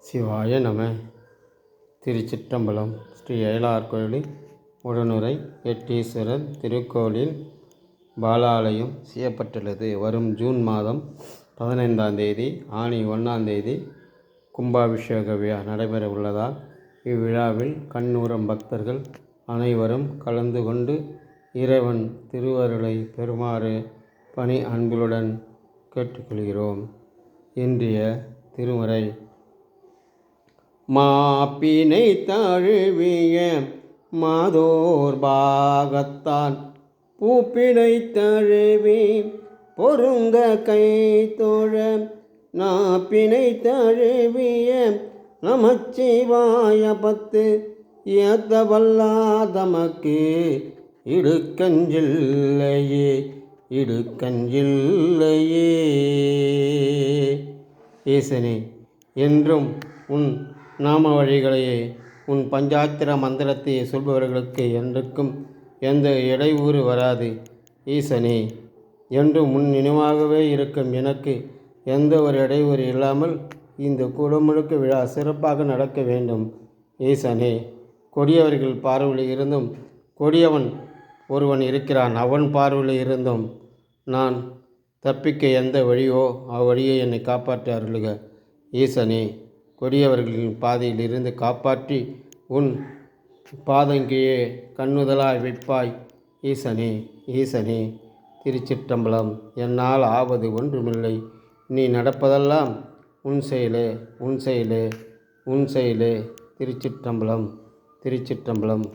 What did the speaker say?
சிவாய நம. திருச்சிற்றம்பலம். ஸ்ரீ அயலார் கோயிலில் உடனுறை எட்டீஸ்வரர் திருக்கோயிலில் பாலாலயம் செய்யப்பட்டுள்ளது. வரும் ஜூன் மாதம் 15ஆம் தேதி ஆனி 1ஆம் தேதி கும்பாபிஷேக விழா நடைபெற உள்ளதால் இவ்விழாவில் கண்ணூரம் பக்தர்கள் அனைவரும் கலந்து கொண்டு இறைவன் திருவருளை பெறுமாறு பணி அன்புடன் கேட்டுக்கொள்கிறோம். இன்றைய திருமுறை: மாப்பினை தழுவிய மாதோர் பாகத்தான் பூப்பினை தழுவி பொருந்த கை தோழ நாப்பினை தழுவிய நமச்சிவாய பத்து ஏத்த வல்லாதமக்கு இடுக்கஞ்சில்லையே இடுக்கஞ்சில்லையே. ஈசனே, என்றும் உன் நாம வழிகளையே உன் பஞ்சாத்திர மந்திரத்தை சொல்பவர்களுக்கு என்றுக்கும் எந்த இடையூறு வராது. ஈசனே, என்றும் முன் நினைவாகவே இருக்கும் எனக்கு எந்த ஒரு இடையூறு இல்லாமல் இந்த குடமுழுக்கு விழா சிறப்பாக நடக்க வேண்டும். ஈசனே, கொடியவர்கள் பார்வையில் இருந்தும் கொடியவன் ஒருவன் இருக்கிறான். அவன் பார்வையில் இருந்தும் நான் தப்பிக்க எந்த வழியோ அவ்வழியை என்னை காப்பாற்றி அருளுக. ஈசனே, கொடியவர்களின் பாதையில் இருந்து காப்பாற்றி உன் பாதங்கீழே கண்ணுதலாய் வைப்பாய். ஈசனே, ஈசனே. திருச்சிற்றம்பலம். என்னால் ஆவது ஒன்றுமில்லை, நீ நடப்பதெல்லாம் உன் செயலே உன் செயலே உன் செயலே. திருச்சிற்றம்பலம், திருச்சிற்றம்பலம்.